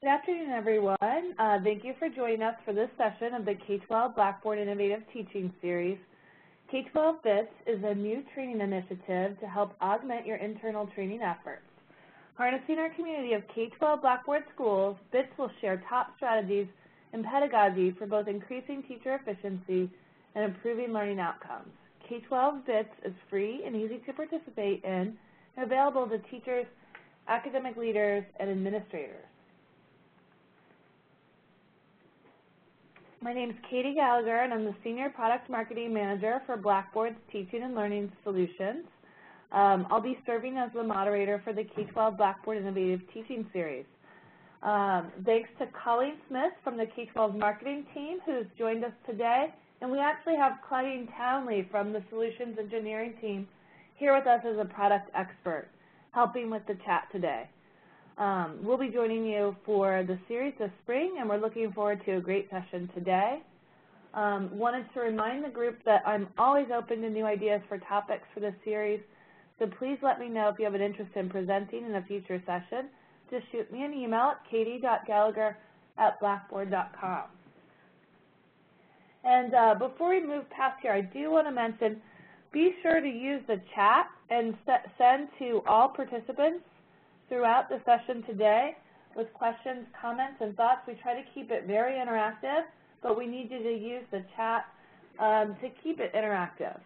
Good afternoon, everyone. Thank you for joining us for this session of the K-12 Blackboard Innovative Teaching Series. K-12 BITS is a new training initiative to help augment your internal training efforts. Harnessing our community of K-12 Blackboard schools, BITS will share top strategies and pedagogy for both increasing teacher efficiency and improving learning outcomes. K-12 BITS is free and easy to participate in and available to teachers, academic leaders, and administrators. My name is Katie Gallagher, and I'm the Senior Product Marketing Manager for Blackboard's Teaching and Learning Solutions. I'll be serving as the moderator for the K-12 Blackboard Innovative Teaching Series. Thanks to Colleen Smith from the K-12 Marketing Team who's joined us today, and we actually have Claudine Townley from the Solutions Engineering Team here with us as a product expert, helping with the chat today. We'll be joining you for the series this spring, and we're looking forward to a great session today. Wanted to remind the group that I'm always open to new ideas for topics for this series, so please let me know if you have an interest in presenting in a future session. Just shoot me an email at katie.gallagher@blackboard.com. And before we move past here, I do want to mention, be sure to use the chat and send to all participants throughout the session today with questions, comments, and thoughts. We try to keep it very interactive, but we need you to use the chat to keep it interactive.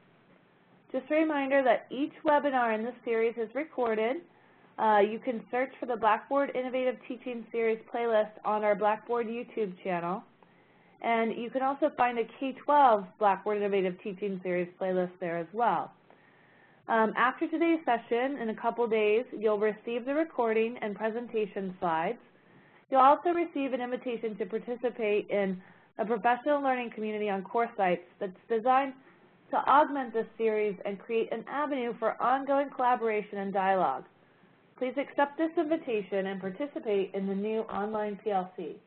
Just a reminder that each webinar in this series is recorded. You can search for the Blackboard Innovative Teaching Series playlist on our Blackboard YouTube channel. And you can also find a K-12 Blackboard Innovative Teaching Series playlist there as well. After today's session, in a couple days, you'll receive the recording and presentation slides. You'll also receive an invitation to participate in a professional learning community on course sites that's designed to augment this series and create an avenue for ongoing collaboration and dialogue. Please accept this invitation and participate in the new online PLC.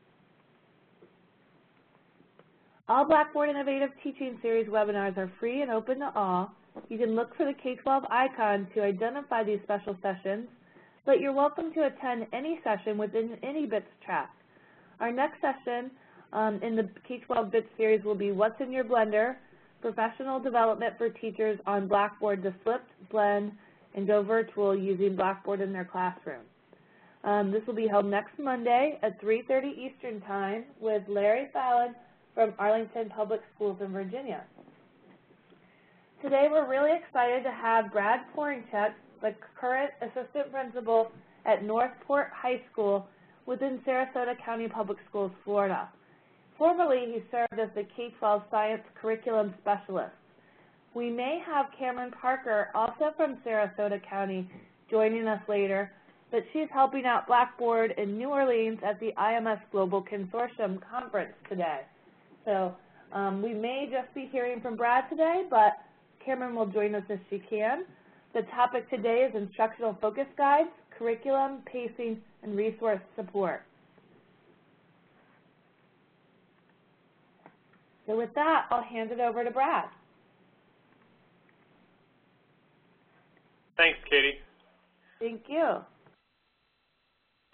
All Blackboard Innovative Teaching Series webinars are free and open to all. You can look for the K-12 icon to identify these special sessions, but you're welcome to attend any session within any BITS track. Our next session in the K-12 BITS series will be What's in Your Blender? Professional Development for Teachers on Blackboard to Flip, Blend, and Go Virtual using Blackboard in their classroom. This will be held next Monday at 3:30 Eastern Time with Larry Fallon from Arlington Public Schools in Virginia. Today we're really excited to have Brad Porinchak, the current assistant principal at Northport High School within Sarasota County Public Schools, Florida. Formerly, he served as the K-12 Science Curriculum Specialist. We may have Cameron Parker, also from Sarasota County, joining us later, but she's helping out Blackboard in New Orleans at the IMS Global Consortium Conference today. So we may just be hearing from Brad today, but Cameron will join us if she can. The topic today is Instructional Focus Guides, Curriculum, Pacing, and Resource Support. So with that, I'll hand it over to Brad. Thanks, Katie. Thank you.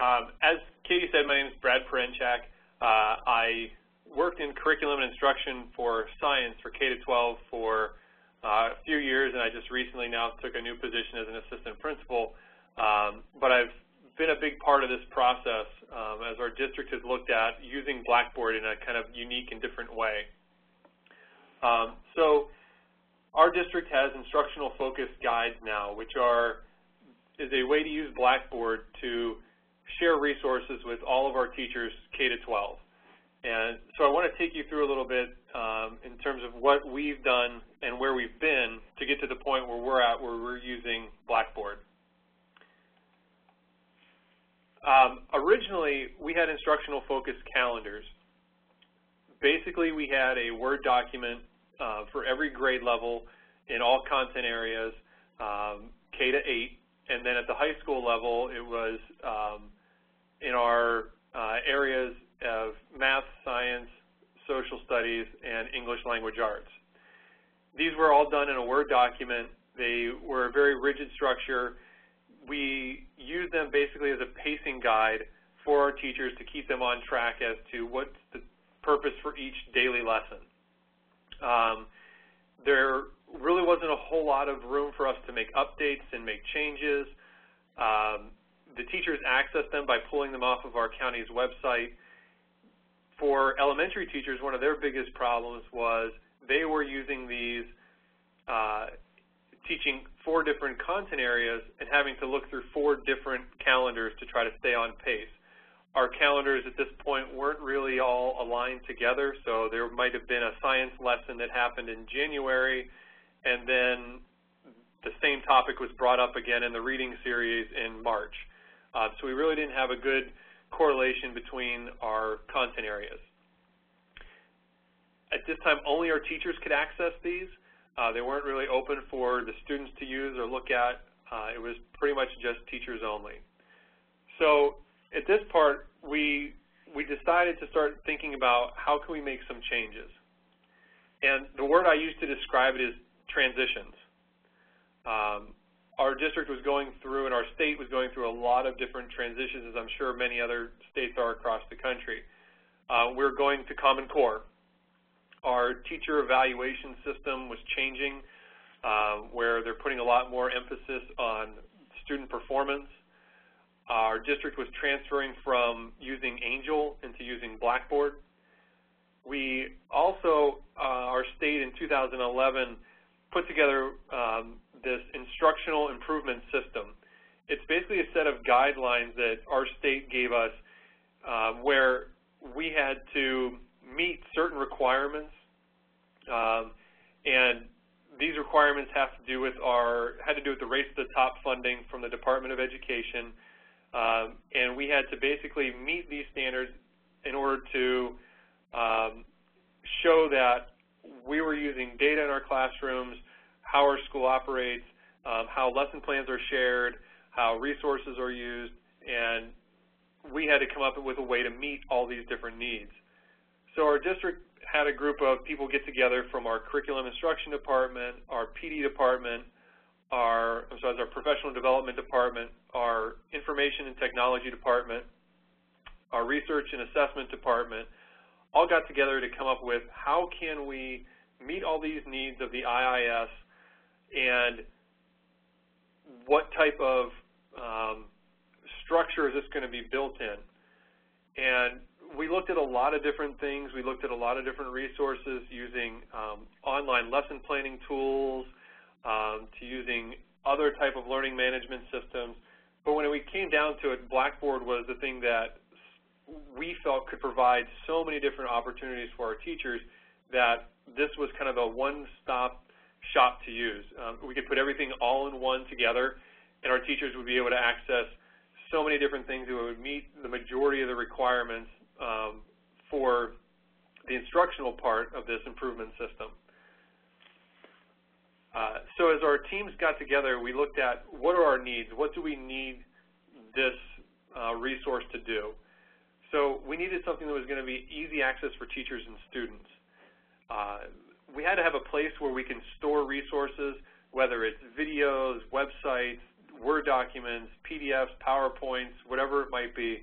As Katie said, my name is Brad Porinchak. I worked in curriculum and instruction for science for K-12 for a few years, and I just recently now took a new position as an assistant principal. But I've been a big part of this process as our district has looked at using Blackboard in a kind of unique and different way. So our district has instructional focus guides now, which is a way to use Blackboard to share resources with all of our teachers K-12. And so I want to take you through a little bit in terms of what we've done and where we've been to get to the point where we're at, where we're using Blackboard. Originally, we had instructional focus calendars. Basically, we had a Word document for every grade level in all content areas, K-8, and then at the high school level, it was in our areas of math, science, social studies, and English language arts. These were all done in a Word document. They were a very rigid structure. We used them basically as a pacing guide for our teachers to keep them on track as to what's the purpose for each daily lesson. There really wasn't a whole lot of room for us to make updates and make changes. The teachers accessed them by pulling them off of our county's website. For elementary teachers, one of their biggest problems was they were using these, teaching 4 different content areas and having to look through 4 different calendars to try to stay on pace. Our calendars at this point weren't really all aligned together, so there might have been a science lesson that happened in January, and then the same topic was brought up again in the reading series in March. So we really didn't have a good correlation between our content areas. At this time, only our teachers could access these. They weren't really open for the students to use or look at. It was pretty much just teachers only. So at this part, we decided to start thinking about how can we make some changes. And the word I use to describe it is transitions. Our district was going through, and our state was going through a lot of different transitions, as I'm sure many other states are across the country. We're going to Common Core. Our teacher evaluation system was changing, where they're putting a lot more emphasis on student performance. Our district was transferring from using Angel into using Blackboard. We also, our state in 2011, put together this instructional improvement system. It's basically a set of guidelines that our state gave us where we had to meet certain requirements, and these requirements had to do with the Race to the Top funding from the Department of Education, and we had to basically meet these standards in order to show that we were using data in our classrooms, how our school operates, how lesson plans are shared, how resources are used, and we had to come up with a way to meet all these different needs. So our district had a group of people get together from our curriculum instruction department, our PD department, our professional development department, our information and technology department, our research and assessment department, all got together to come up with how can we meet all these needs of the IIS and what type of structure is this going to be built in. And we looked at a lot of different things. We looked at a lot of different resources using online lesson planning tools, to using other type of learning management systems. But when we came down to it, Blackboard was the thing that we felt could provide so many different opportunities for our teachers that this was kind of a one-stop shop to use. We could put everything all in one together, and our teachers would be able to access so many different things that would meet the majority of the requirements for the instructional part of this improvement system. So as our teams got together, we looked at what are our needs, what do we need this resource to do. So we needed something that was going to be easy access for teachers and students. We had to have a place where we can store resources, whether it's videos, websites, Word documents, PDFs, PowerPoints, whatever it might be.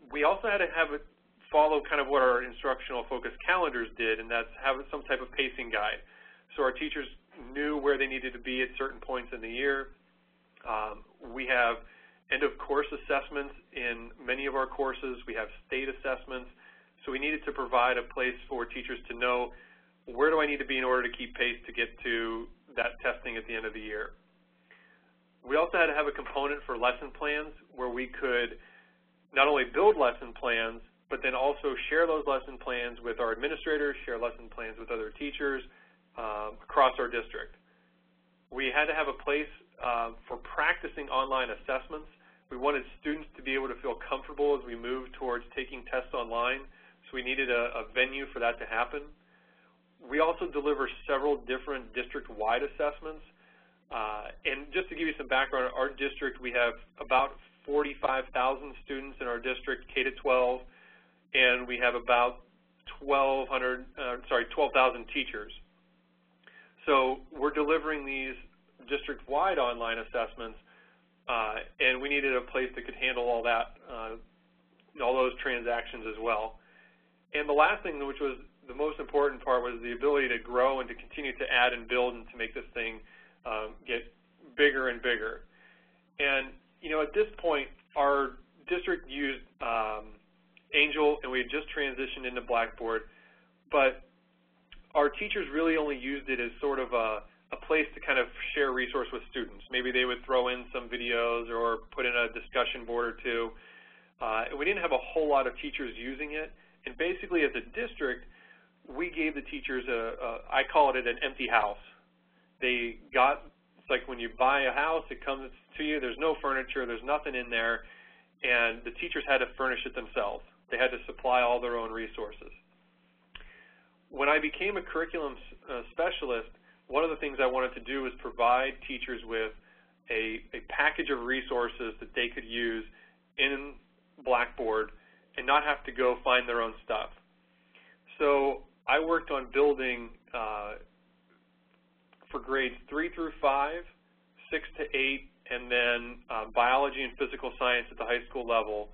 We also had to have it follow kind of what our instructional focus calendars did, and that's have some type of pacing guide. So our teachers knew where they needed to be at certain points in the year. We have end-of-course assessments in many of our courses. We have state assessments. So we needed to provide a place for teachers to know where do I need to be in order to keep pace to get to that testing at the end of the year. We also had to have a component for lesson plans where we could not only build lesson plans, but then also share those lesson plans with our administrators, share lesson plans with other teachers across our district. We had to have a place for practicing online assessments. We wanted students to be able to feel comfortable as we moved towards taking tests online, so we needed a venue for that to happen. We also deliver several different district-wide assessments. And just to give you some background, our district, we have about 45,000 students in our district, K-12, and we have about 12,000 teachers. So we're delivering these district-wide online assessments and we needed a place that could handle all that, all those transactions as well. And the last thing, which was the most important part, was the ability to grow and to continue to add and build and to make this thing get bigger and bigger. And, you know, at this point, our district used Angel, and we had just transitioned into Blackboard, but our teachers really only used it as sort of a place to kind of share resource with students. Maybe they would throw in some videos or put in a discussion board or two. And we didn't have a whole lot of teachers using it. And basically, as a district, we gave the teachers I call it an empty house. They got, it's like when you buy a house, it comes to you, there's no furniture, there's nothing in there, and the teachers had to furnish it themselves. They had to supply all their own resources. When I became a curriculum specialist, one of the things I wanted to do was provide teachers with a package of resources that they could use in Blackboard and not have to go find their own stuff. So I worked on building for grades 3 through 5, 6 to 8, and then biology and physical science at the high school level,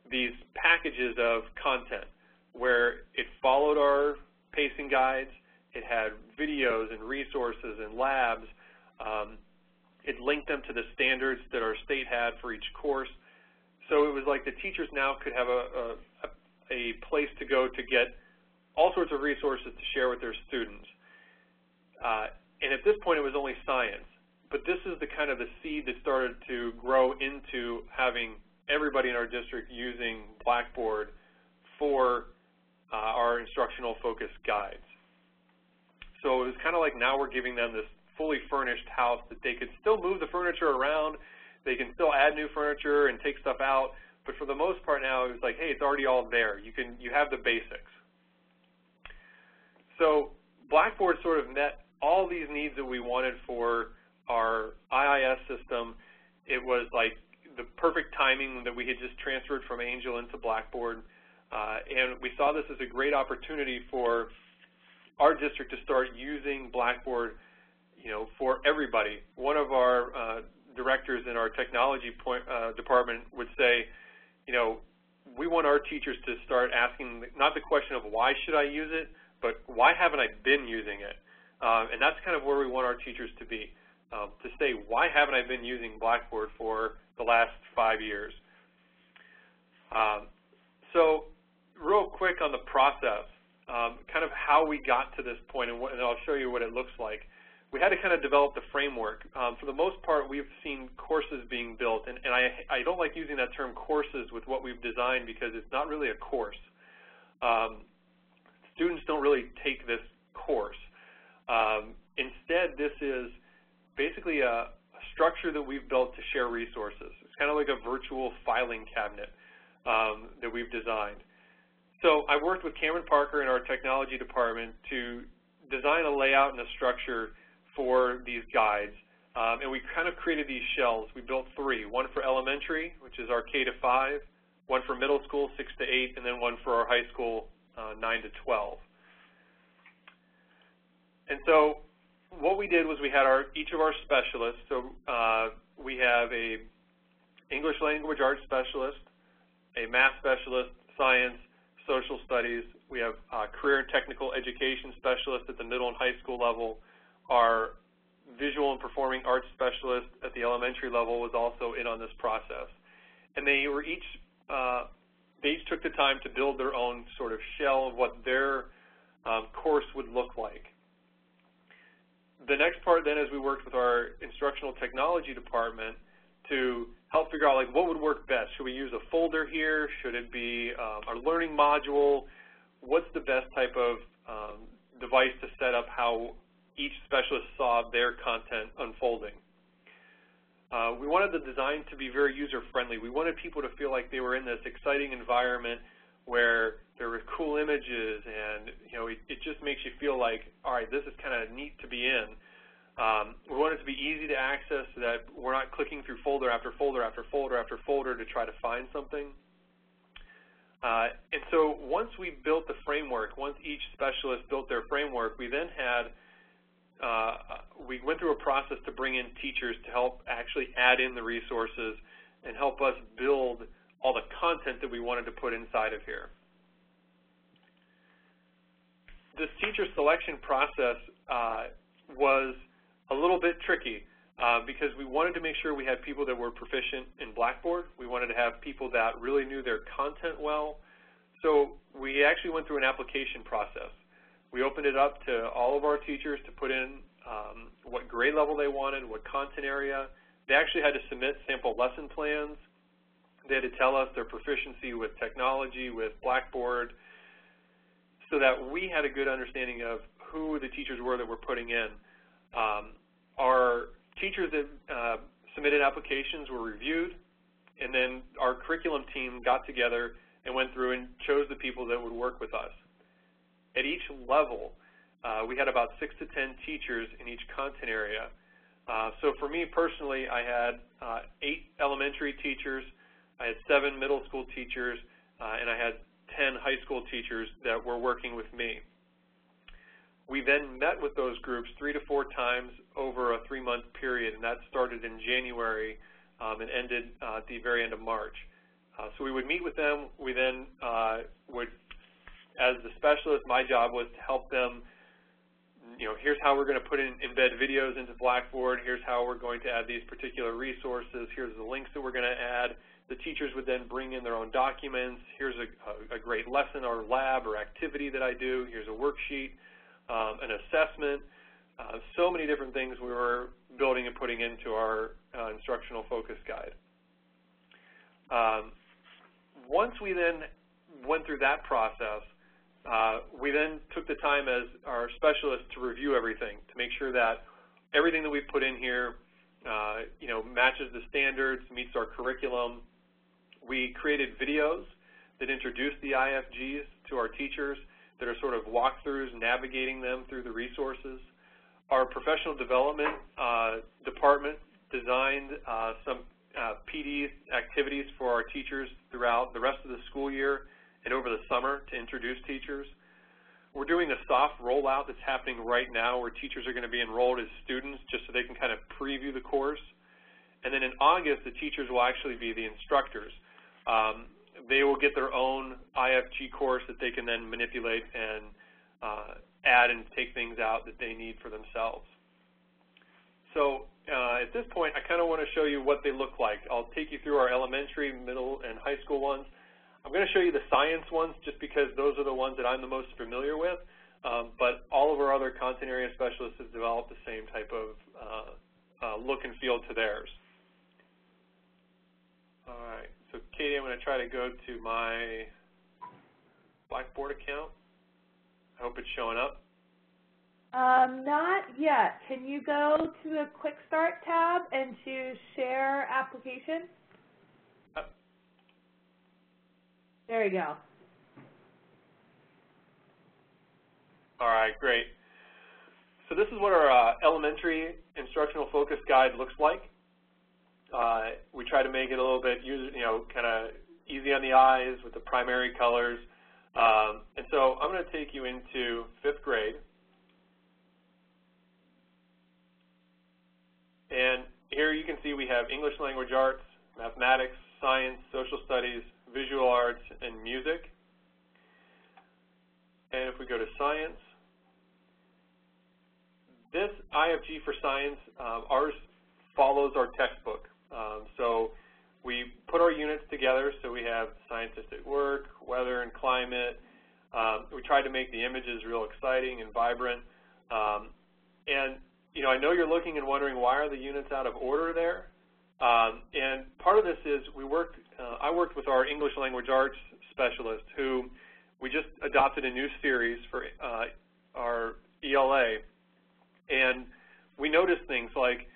these packages of content where it followed our pacing guides, it had videos and resources and labs, it linked them to the standards that our state had for each course. So it was like the teachers now could have a place to go to get all sorts of resources to share with their students. And at this point it was only science, but this is the kind of the seed that started to grow into having everybody in our district using Blackboard for our instructional focus guides. So it was kind of like now we're giving them this fully furnished house that they could still move the furniture around, they can still add new furniture and take stuff out, but for the most part now it was like, hey, it's already all there. You have the basics. So Blackboard sort of met all these needs that we wanted for our IIS system. It was like the perfect timing that we had just transferred from Angel into Blackboard, and we saw this as a great opportunity for our district to start using Blackboard, you know, for everybody. One of our directors in our technology department would say, you know, we want our teachers to start asking not the question of why should I use it, but why haven't I been using it? And that's kind of where we want our teachers to be, to say, why haven't I been using Blackboard for the last 5 years? So real quick on the process, kind of how we got to this point, and I'll show you what it looks like. We had to kind of develop the framework. For the most part, we've seen courses being built, and I don't like using that term courses with what we've designed because it's not really a course. Students don't really take this course. Instead, this is basically a structure that we've built to share resources. It's kind of like a virtual filing cabinet that we've designed. So I worked with Cameron Parker in our technology department to design a layout and a structure for these guides, and we kind of created these shells. We built 3, one for elementary, which is our K to 5, one for middle school, 6 to 8, and then one for our high school, 9 to 12. And so what we did was we had each of our specialists. So we have a English language arts specialist, a math specialist, science, social studies. We have career and technical education specialists at the middle and high school level. Our visual and performing arts specialist at the elementary level was also in on this process. And they each took the time to build their own sort of shell of what their course would look like. The next part then is we worked with our instructional technology department to help figure out like what would work best. Should we use a folder here? Should it be our learning module? What's the best type of device to set up how each specialist saw their content unfolding? We wanted the design to be very user-friendly. We wanted people to feel like they were in this exciting environment where there were cool images, and you know, it just makes you feel like, all right, this is kind of neat to be in. We want it to be easy to access so that we're not clicking through folder after folder after folder after folder to try to find something. And so once we built the framework, once each specialist built their framework, we then had we went through a process to bring in teachers to help actually add in the resources and help us build all the content that we wanted to put inside of here. This teacher selection process was a little bit tricky because we wanted to make sure we had people that were proficient in Blackboard. We wanted to have people that really knew their content well. So we actually went through an application process. We opened it up to all of our teachers to put in what grade level they wanted, what content area. They actually had to submit sample lesson plans. They had to tell us their proficiency with technology, with Blackboard, so that we had a good understanding of who the teachers were that we're putting in. Our teachers that submitted applications were reviewed, and then our curriculum team got together and went through and chose the people that would work with us. At each level, we had about 6 to 10 teachers in each content area. So for me personally, I had 8 elementary teachers, I had 7 middle school teachers, and I had 10 high school teachers that were working with me. We then met with those groups 3 to 4 times over a 3-month period, and that started in January and ended at the very end of March. So we would meet with them. We then would, as the specialist, my job was to help them, here's how we're going to embed videos into Blackboard. Here's how we're going to add these particular resources. Here's the links that we're going to add. The teachers would then bring in their own documents. Here's a great lesson or lab or activity that I do. Here's a worksheet, an assessment. So many different things we were building and putting into our instructional focus guide. Once we then went through that process, we then took the time as our specialists to review everything, to make sure that everything that we put in here matches the standards, meets our curriculum. We created videos that introduce the IFGs to our teachers that are sort of walkthroughs, navigating them through the resources. Our professional development department designed some PD activities for our teachers throughout the rest of the school year and over the summer to introduce teachers. We're doing a soft rollout that's happening right now where teachers are going to be enrolled as students just so they can kind of preview the course. And then in August, the teachers will actually be the instructors. They will get their own IFG course that they can then manipulate and add and take things out that they need for themselves. So at this point, I kind of want to show you what they look like. I'll take you through our elementary, middle, and high school ones. I'm going to show you the science ones just because those are the ones that I'm the most familiar with, but all of our other content area specialists have developed the same type of look and feel to theirs. All right, so Katie, I'm going to try to go to my Blackboard account. I hope it's showing up. Not yet. Can you go to the Quick Start tab and choose Share Application? There you go. All right, great. So this is what our elementary instructional focus guide looks like. We try to make it a little bit, kind of easy on the eyes with the primary colors. And so I'm going to take you into 5th grade. And here you can see we have English language arts, mathematics, science, social studies, visual arts, and music. And if we go to science, this IFG for science, ours follows our textbook. So we put our units together, so we have scientific work, weather and climate. We tried to make the images real exciting and vibrant. And I know you're looking and wondering why are the units out of order there. And part of this is I worked with our English language arts specialist who we just adopted a new series for our ELA. And we noticed things like,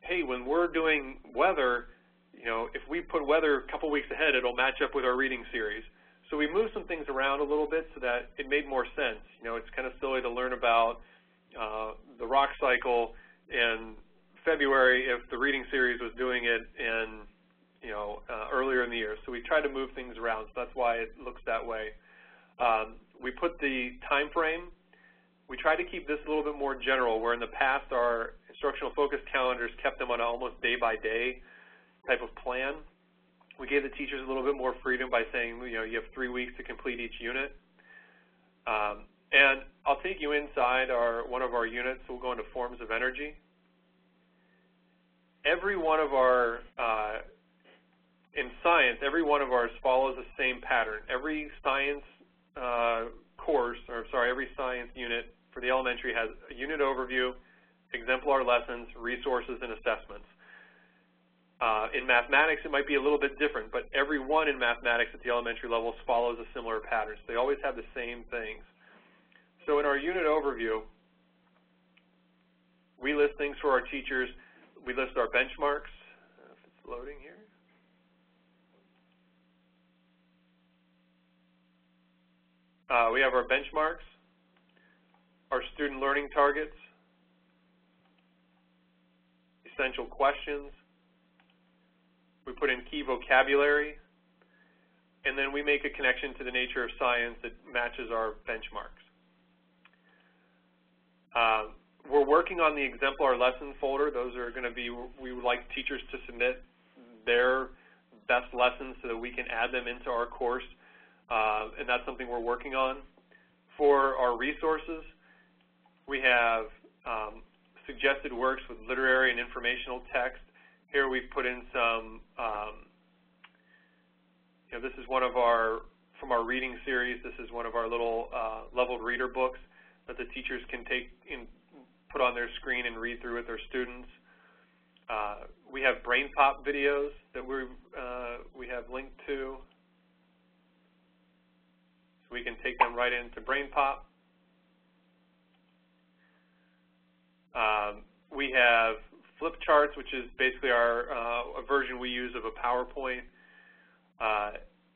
hey, when we're doing weather, if we put weather a couple weeks ahead, it'll match up with our reading series. So we moved some things around a little bit so that it made more sense. It's kind of silly to learn about the rock cycle in February if the reading series was doing it in, earlier in the year. So we tried to move things around, so that's why it looks that way. We put the time frame. we try to keep this a little bit more general, where in the past our instructional focus calendars kept them on an almost day-by-day type of plan. We gave the teachers a little bit more freedom by saying, you know, you have 3 weeks to complete each unit. And I'll take you inside one of our units. We'll go into forms of energy. Every one of our, in science, every one of ours follows the same pattern. Every science every science unit for the elementary has a unit overview, exemplar lessons, resources, and assessments. In mathematics, it might be a little bit different, but every one in mathematics at the elementary levels follows a similar pattern. So they always have the same things. So in our unit overview, we list things for our teachers. We list our benchmarks. I don't know if it's loading here. We have our benchmarks, our student learning targets, essential questions. We put in key vocabulary, and then we make a connection to the nature of science that matches our benchmarks. We're working on the exemplar lesson folder. Those are going to be, we would like teachers to submit their best lessons so that we can add them into our course, and that's something we're working on. For our resources, we have suggested works with literary and informational text. Here we've put in some, this is one of our, from our reading series, this is one of our little leveled reader books that the teachers can take and put on their screen and read through with their students. We have brain pop videos that we have linked to. So we can take them right into brain pop. We have flip charts, which is basically a version we use of a PowerPoint.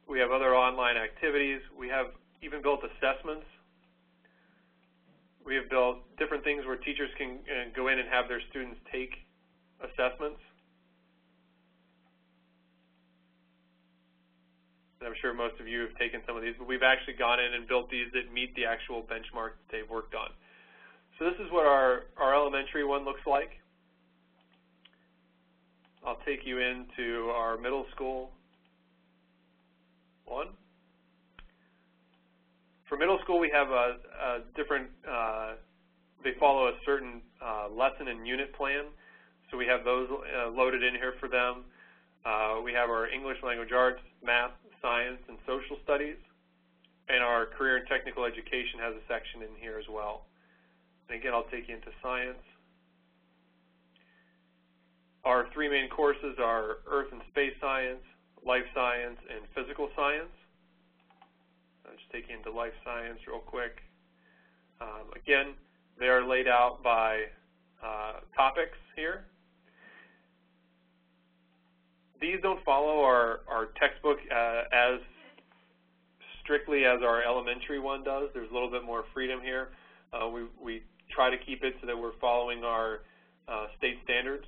We have other online activities. We have even built assessments. We have built different things where teachers can go in and have their students take assessments. And I'm sure most of you have taken some of these, but we've actually gone in and built these that meet the actual benchmark that they've worked on. So this is what our elementary one looks like. I'll take you into our middle school one. For middle school, we have a different, they follow a certain lesson and unit plan. So we have those loaded in here for them. We have our English language arts, math, science, and social studies. And our career and technical education has a section in here as well. And again, I'll take you into science. Our 3 main courses are Earth and Space Science, Life Science, and Physical Science. I'll just take you into Life Science real quick. Again, they are laid out by topics here. These don't follow our textbook as strictly as our elementary one does. There's a little bit more freedom here. We try to keep it so that we're following our state standards.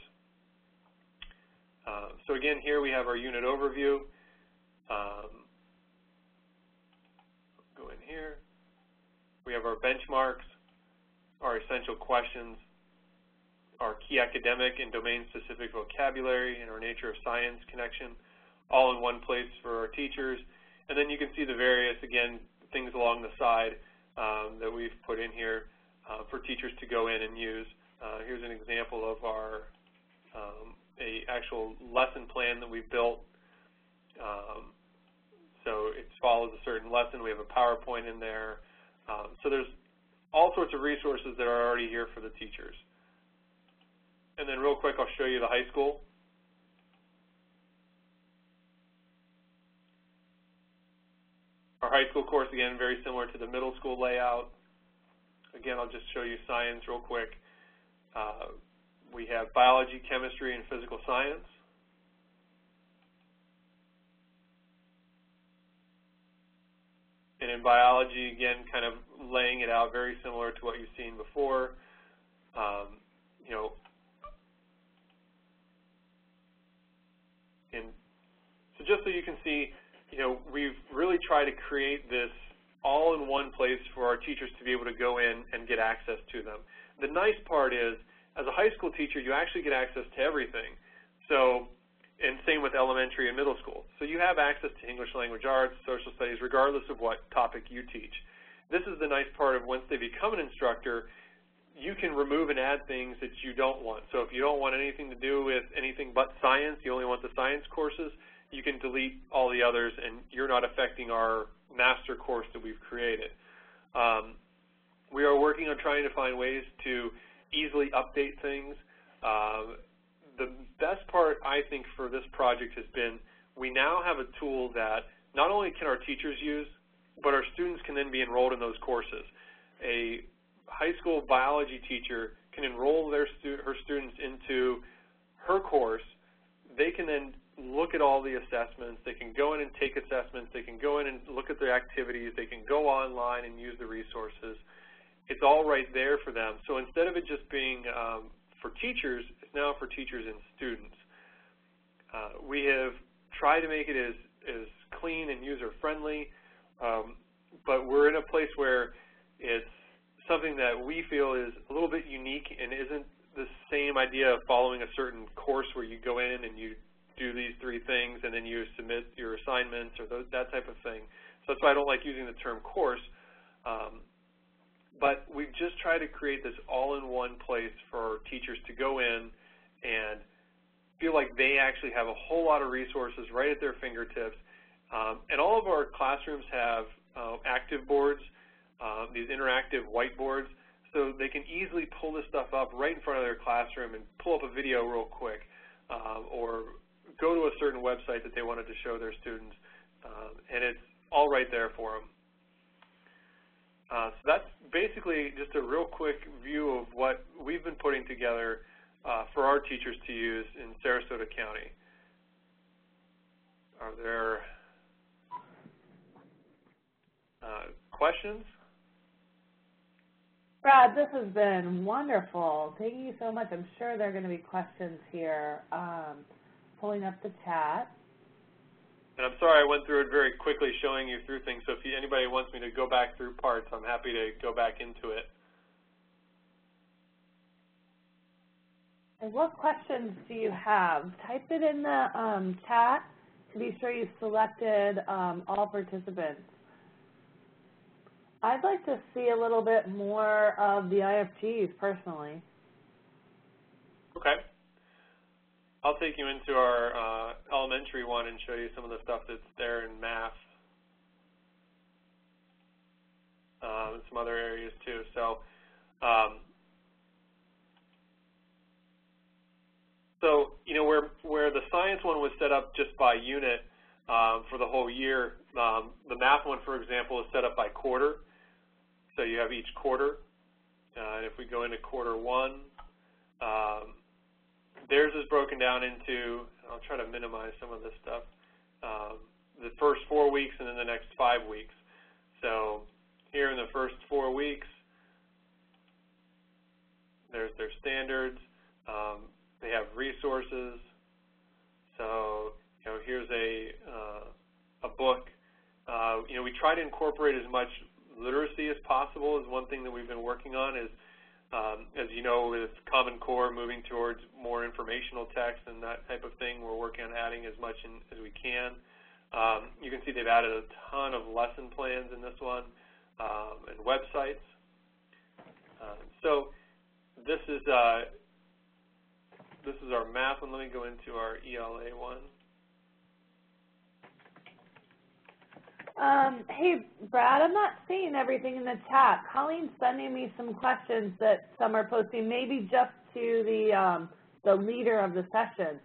So again, here we have our unit overview. Go in here. We have our benchmarks, our essential questions, our key academic and domain-specific vocabulary, and our nature of science connection, all in one place for our teachers. And then you can see the various, again, things along the side that we've put in here for teachers to go in and use. Here's an example of our a actual lesson plan that we built. So it follows a certain lesson. We have a PowerPoint in there. So there's all sorts of resources that are already here for the teachers. And then real quick, I'll show you the high school. Our high school course, again, very similar to the middle school layout. Again, I'll just show you science real quick. We have biology, chemistry, and physical science. And in biology, again, kind of laying it out very similar to what you've seen before. And so just so you can see, we've really tried to create this all in one place for our teachers to be able to go in and get access to them. The nice part is, as a high school teacher, you actually get access to everything. So, and same with elementary and middle school. So you have access to English language arts, social studies, regardless of what topic you teach. This is the nice part of once they become an instructor, you can remove and add things that you don't want. So if you don't want anything to do with anything but science, you only want the science courses, you can delete all the others and you're not affecting our master course that we've created. We are working on trying to find ways to easily update things. The best part, I think, for this project has been we now have a tool that not only can our teachers use, but our students can then be enrolled in those courses. A high school biology teacher can enroll her students into her course. They can then look at all the assessments. They can go in and take assessments. They can go in and look at their activities. They can go online and use the resources. It's all right there for them. So instead of it just being for teachers, it's now for teachers and students. We have tried to make it as clean and user-friendly, but we're in a place where it's something that we feel is a little bit unique and isn't the same idea of following a certain course where you go in and you do these 3 things and then you submit your assignments or that type of thing. So that's why I don't like using the term course. But we've just tried to create this all-in-one place for teachers to go in and feel like they actually have a whole lot of resources right at their fingertips. And all of our classrooms have active boards, these interactive whiteboards, so they can easily pull this stuff up right in front of their classroom and pull up a video real quick, or go to a certain website that they wanted to show their students, and it's all right there for them. So that's basically just a real quick view of what we've been putting together for our teachers to use in Sarasota County. Are there questions? Brad, this has been wonderful. Thank you so much. I'm sure there are going to be questions here. Pulling up the chat. And I'm sorry I went through it very quickly showing you through things, so if anybody wants me to go back through parts, I'm happy to go back into it. And what questions do you have? Type it in the chat to be sure you've selected all participants. I'd like to see a little bit more of the IFGs personally. Okay. I'll take you into our elementary one and show you some of the stuff that's there in math and some other areas too. So, you know, where the science one was set up just by unit for the whole year, the math one, for example, is set up by quarter. So you have each quarter. And if we go into quarter 1, theirs is broken down into, I'll try to minimize some of this stuff, the first 4 weeks and then the next 5 weeks. So here in the first 4 weeks, there's their standards. They have resources. So, you know, here's a book. You know, we try to incorporate as much literacy as possible is one thing that we've been working on is, as you know, with Common Core moving towards more informational text and that type of thing, we're working on adding as much as we can. You can see they've added a ton of lesson plans in this one and websites. So this is our math one. Let me go into our ELA one. Hey, Brad, I'm not seeing everything in the chat. Colleen's sending me some questions that some are posting, maybe just to the leader of the session.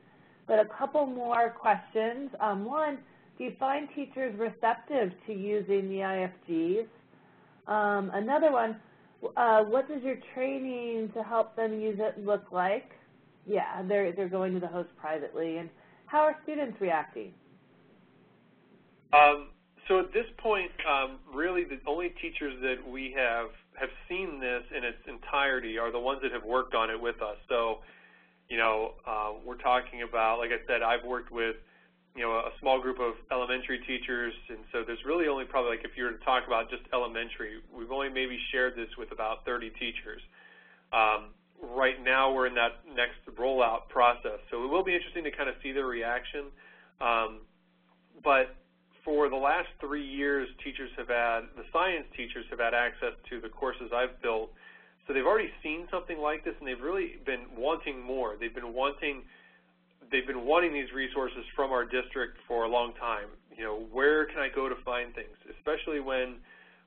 But a couple more questions. One, do you find teachers receptive to using the IFGs? Another one, what does your training to help them use it look like? Yeah, they're going to the host privately. And how are students reacting? So at this point, really the only teachers that we have seen this in its entirety are the ones that have worked on it with us. So, you know, we're talking about, like I said, I've worked with a small group of elementary teachers, and so there's really only probably, like, if you were to talk about just elementary, we've only maybe shared this with about 30 teachers. Right now we're in that next rollout process, so it will be interesting to kind of see their reaction. But for the last 3 years, the science teachers have had access to the courses I've built, so they've already seen something like this, and they've really been wanting more. They've been wanting these resources from our district for a long time. Where can I go to find things, especially when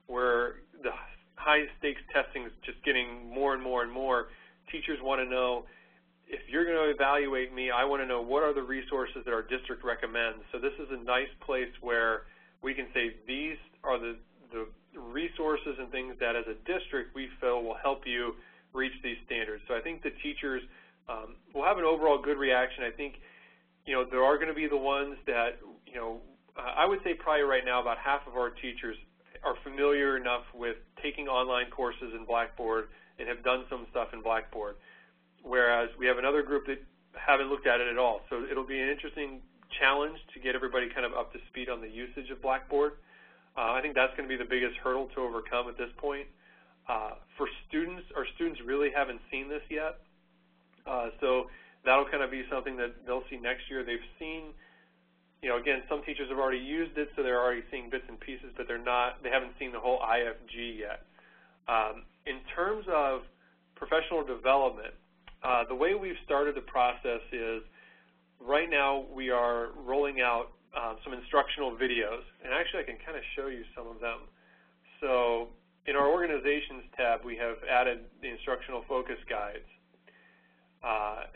the high-stakes testing is just getting more and more and more. Teachers want to know, if you're going to evaluate me, I want to know what are the resources that our district recommends. So this is a nice place where we can say these are the resources and things that as a district we feel will help you reach these standards. So I think the teachers will have an overall good reaction. I think, there are going to be the ones that, I would say probably right now about half of our teachers are familiar enough with taking online courses in Blackboard and have done some stuff in Blackboard, whereas we have another group that haven't looked at it at all. So it'll be an interesting challenge to get everybody kind of up to speed on the usage of Blackboard. I think that's going to be the biggest hurdle to overcome at this point. For students, our students really haven't seen this yet. So that'll kind of be something that they'll see next year. They've seen, again, some teachers have already used it, so they're already seeing bits and pieces, but they haven't seen the whole IFG yet. In terms of professional development, the way we've started the process is right now we are rolling out some instructional videos, and actually I can kind of show you some of them. So in our organizations tab, we have added the Instructional Focus Guides.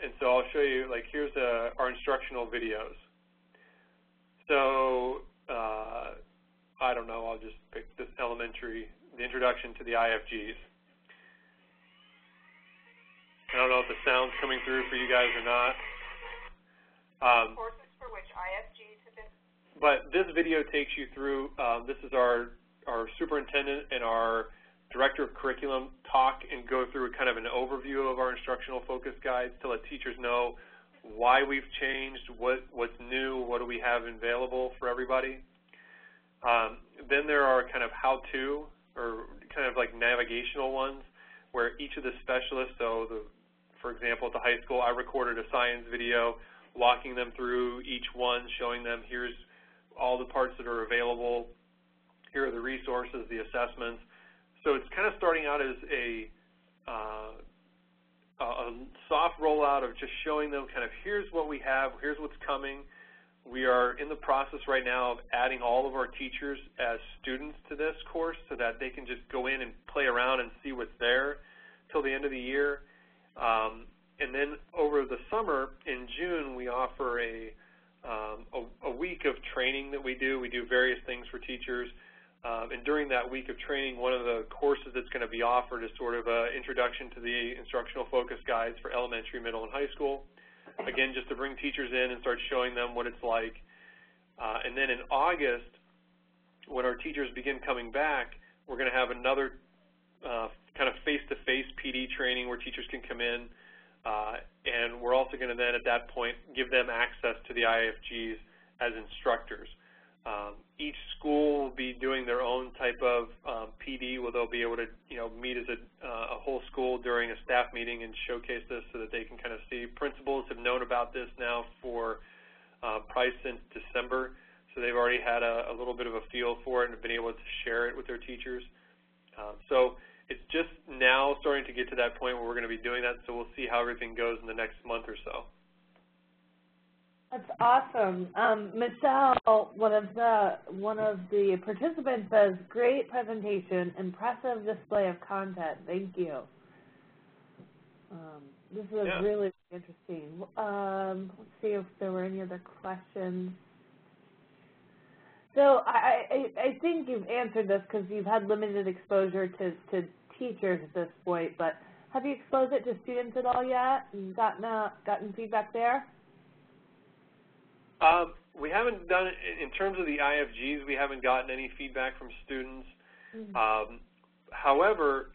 And so I'll show you, like, here's our instructional videos. So, I don't know, I'll just pick this elementary, the introduction to the IFGs. I don't know if the sound's coming through for you guys or not. Courses for which IFGs have been. But this video takes you through, this is our superintendent and our director of curriculum talk and go through kind of an overview of our instructional focus guides to let teachers know why we've changed, what's new, what do we have available for everybody. Then there are kind of how-to or kind of like navigational ones where each of the specialists, so for example at the high school I recorded a science video walking them through each one, showing them here's all the parts that are available, here are the resources, the assessments. So it's kind of starting out as a soft rollout of just showing them kind of here's what we have, here's what's coming. We are in the process right now of adding all of our teachers as students to this course so that they can just go in and play around and see what's there till the end of the year. And then over the summer, in June, we offer a week of training that we do. We do various things for teachers. And during that week of training, one of the courses that's going to be offered is sort of an introduction to the instructional focus guides for elementary, middle, and high school. Again, just to bring teachers in and start showing them what it's like. And then in August, when our teachers begin coming back, we're going to have another kind of face-to-face PD training where teachers can come in. And we're also going to then at that point give them access to the IFGs as instructors. Each school will be doing their own type of PD where they'll be able to meet as a whole school during a staff meeting and showcase this so that they can kind of see. Principals have known about this now for probably since December, so they've already had a little bit of a feel for it and have been able to share it with their teachers. So it's just now starting to get to that point where we're going to be doing that, so we'll see how everything goes in the next month or so. That's awesome. Michelle, one of the participants says, great presentation, impressive display of content. Thank you. This is really interesting. Let's see if there were any other questions. So I think you've answered this because you've had limited exposure to teachers at this point, but have you exposed it to students at all yet and gotten feedback there? We haven't done it in terms of the IFGs. We haven't gotten any feedback from students. Mm-hmm. However,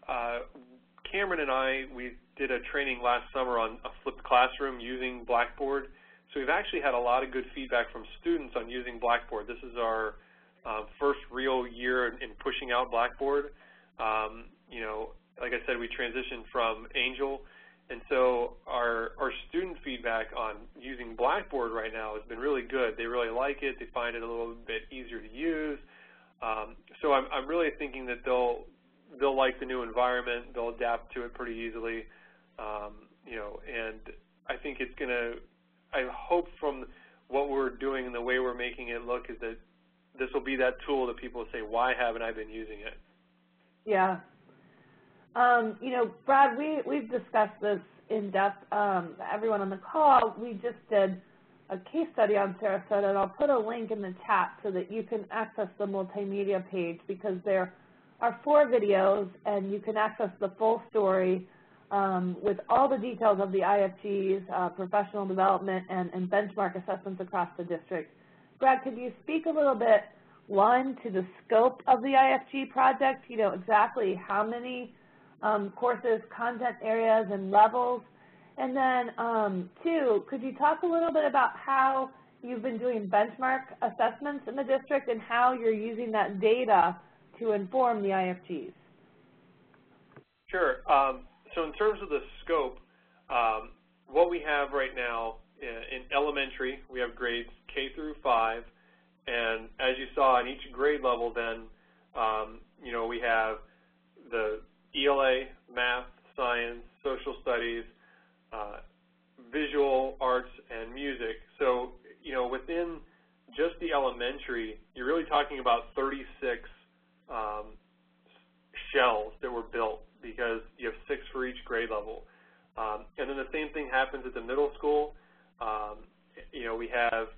Cameron and we did a training last summer on a flipped classroom using Blackboard. So we've actually had a lot of good feedback from students on using Blackboard. This is our first real year in pushing out Blackboard. You know, like I said, we transitioned from Angel, and so our student feedback on using Blackboard right now has been really good. They really like it. They find it a little bit easier to use. So I'm really thinking that they'll like the new environment. They'll adapt to it pretty easily. You know, and I think it's going to, I hope from what we're doing and the way we're making it look is that this will be that tool that people will say, why haven't I been using it? Yeah. You know, Brad, we've discussed this in depth. Everyone on the call, we just did a case study on Sarasota, and I'll put a link in the chat so that you can access the multimedia page, because there are 4 videos and you can access the full story with all the details of the IFGs, professional development, and benchmark assessments across the district. Brad, could you speak a little bit, 1, to the scope of the IFG project, you know, exactly how many courses, content areas, and levels? And then 2, could you talk a little bit about how you've been doing benchmark assessments in the district and how you're using that data to inform the IFGs? Sure. So in terms of the scope, what we have right now in elementary, we have grades K through 5, and as you saw in each grade level then, you know, we have the ELA, math, science, social studies, visual arts, and music. So, you know, within just the elementary, you're really talking about 36 shells that were built, because you have 6 for each grade level. And then the same thing happens at the middle school. You know, we have,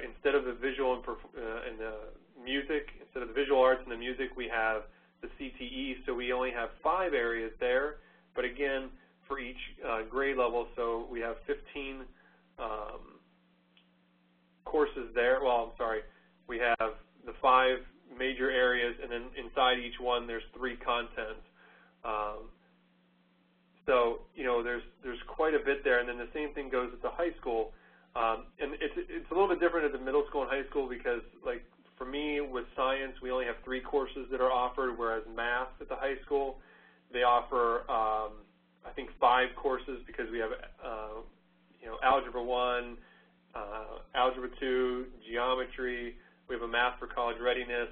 instead of the visual and the music, instead of the visual arts and the music, we have the CTE, so we only have 5 areas there, but again, for each grade level, so we have 15 courses there. Well, I'm sorry, we have the 5 major areas, and then inside each one there's 3 contents. So, you know, there's quite a bit there, and then the same thing goes at the high school. And it's a little bit different at the middle school and high school, because, like, for me, with science, we only have 3 courses that are offered, whereas math at the high school, they offer, I think, 5 courses, because we have, you know, Algebra 1, Algebra 2, Geometry, we have a Math for College Readiness,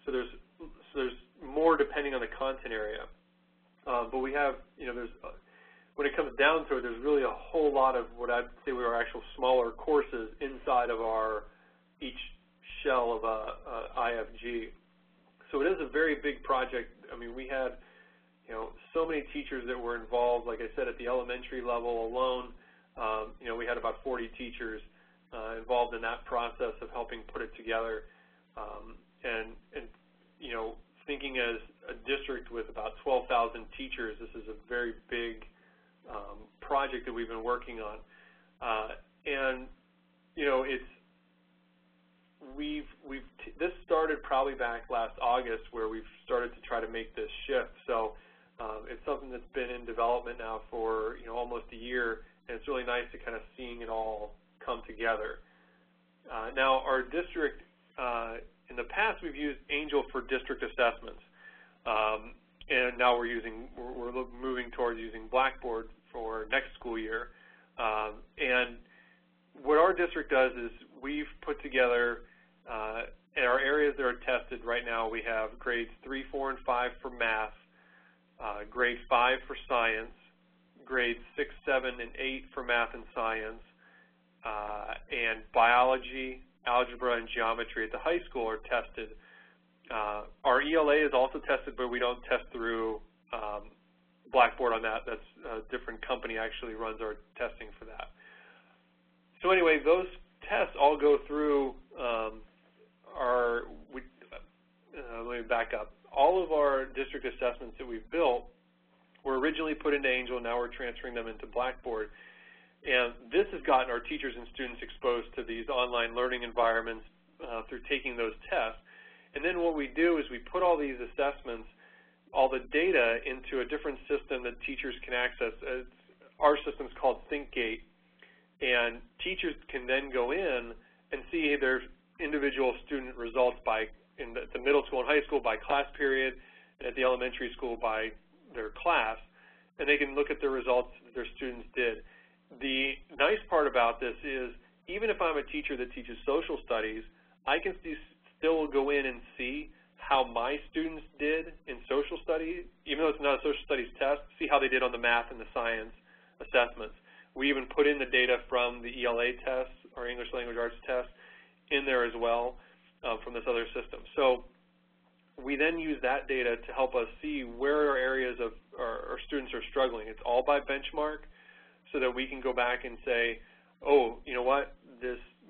so there's more depending on the content area. But we have, you know, when it comes down to it, there's really a whole lot of what I'd say were actual smaller courses inside of each shell of a IFG. So it is a very big project. I mean, we had, you know, so many teachers that were involved. Like I said, at the elementary level alone, you know, we had about 40 teachers involved in that process of helping put it together. And you know, thinking as a district with about 12,000 teachers, this is a very big project that we've been working on. And you know, this started probably back last August, where we've started to try to make this shift. So it's something that's been in development now for, you know, almost a year, and it's really nice to kind of seeing it all come together. Now, our district, in the past, we've used Angel for district assessments, and now we're moving towards using Blackboard for next school year. And what our district does is we've put together in our areas that are tested right now, we have grades 3, 4, and 5 for math, grade 5 for science, grades 6, 7, and 8 for math and science, and biology, algebra, and geometry at the high school are tested. Our ELA is also tested, but we don't test through Blackboard on that. That's a different company actually runs our testing for that. So anyway, those tests all go through let me back up. All of our district assessments that we've built were originally put into Angel, now we're transferring them into Blackboard. And this has gotten our teachers and students exposed to these online learning environments through taking those tests. And then what we do is we put all these assessments, all the data, into a different system that teachers can access. Our system's called ThinkGate. And teachers can then go in and see their individual student results by, in the middle school and high school, by class period, and at the elementary school by their class, and they can look at the results that their students did. The nice part about this is, even if I'm a teacher that teaches social studies, I can still go in and see how my students did in social studies, even though it's not a social studies test, see how they did on the math and the science assessments. We even put in the data from the ELA tests, or English Language Arts test, in there as well from this other system. So we then use that data to help us see where our areas of our students are struggling. It's all by benchmark, so that we can go back and say, oh, you know what,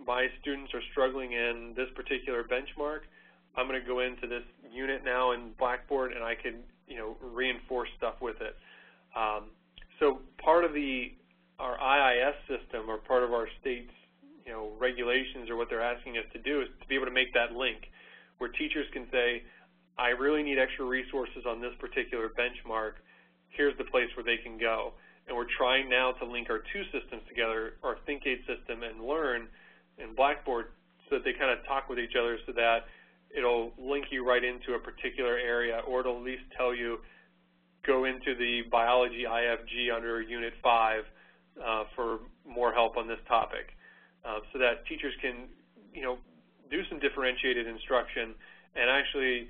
my students are struggling in this particular benchmark. I'm going to go into this unit now in Blackboard, and I can, reinforce stuff with it. So part of our IIS system, or part of our state's, regulations, or what they're asking us to do, is to be able to make that link where teachers can say, I really need extra resources on this particular benchmark. Here's the place where they can go. And we're trying now to link our two systems together, our ThinkAid system and Learn in Blackboard, so that they kind of talk with each other, so that it'll link you right into a particular area, or it'll at least tell you, go into the biology IFG under Unit 5 for more help on this topic, so that teachers can, do some differentiated instruction and actually,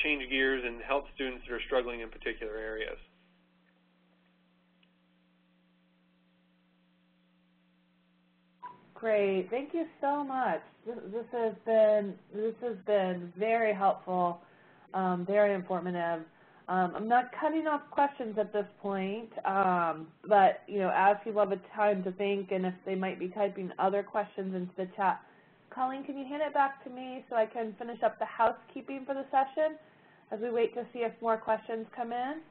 change gears and help students that are struggling in particular areas. Great, thank you so much. This has been very helpful, very informative. I'm not cutting off questions at this point, but as people have a time to think, and if they might be typing other questions into the chat, Colleen, can you hand it back to me so I can finish up the housekeeping for the session as we wait to see if more questions come in?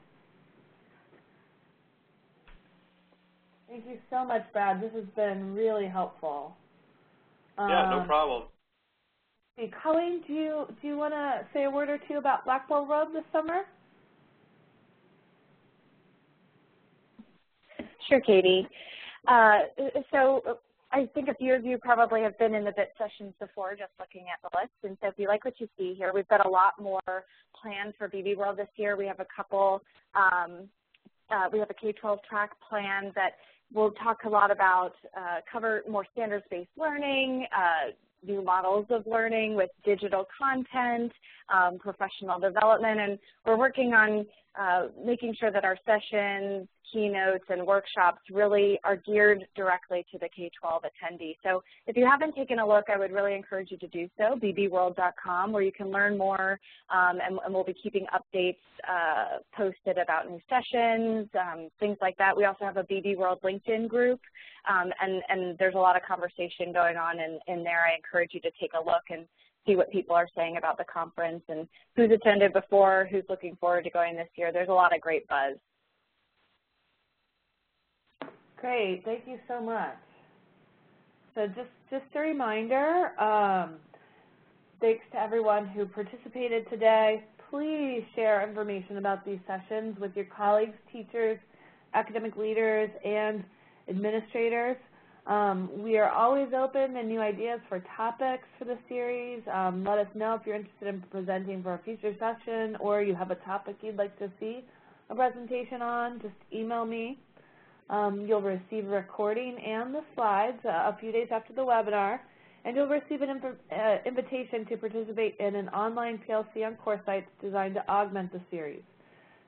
Thank you so much, Brad. This has been really helpful. Yeah, no problem. Colleen, do you want to say a word or two about Blackboard World this summer? Sure, Katie. So I think a few of you probably have been in the BIT sessions before, just looking at the list. And so if you like what you see here, we've got a lot more planned for BB World this year. We have a couple, we have a K-12 track plan that will talk a lot about, cover more standards-based learning, new models of learning with digital content, professional development, and we're working on making sure that our sessions, keynotes, and workshops really are geared directly to the K-12 attendee. So if you haven't taken a look, I would really encourage you to do so, bbworld.com, where you can learn more, and we'll be keeping updates posted about new sessions, things like that. We also have a BB World LinkedIn group, and there's a lot of conversation going on in there. I encourage you to take a look and see what people are saying about the conference and who's attended before, who's looking forward to going this year. There's a lot of great buzz. Great, thank you so much. So just a reminder, thanks to everyone who participated today. Please share information about these sessions with your colleagues, teachers, academic leaders, and administrators. We are always open to new ideas for topics for the series. Let us know if you're interested in presenting for a future session, or you have a topic you'd like to see a presentation on. Just email me. You'll receive a recording and the slides a few days after the webinar, and you'll receive an invitation to participate in an online PLC on course sites designed to augment the series.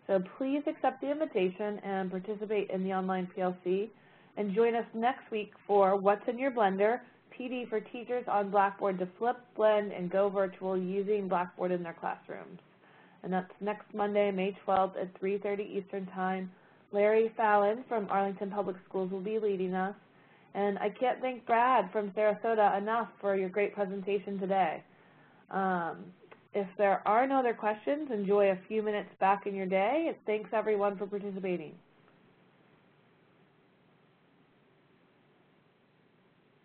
So please accept the invitation and participate in the online PLC, and join us next week for What's in Your Blender, PD for teachers on Blackboard to flip, blend, and go virtual using Blackboard in their classrooms. And that's next Monday, May 12th at 3:30 Eastern Time. Larry Fallon from Arlington Public Schools will be leading us. And I can't thank Brad from Sarasota enough for your great presentation today. If there are no other questions, enjoy a few minutes back in your day. Thanks everyone for participating.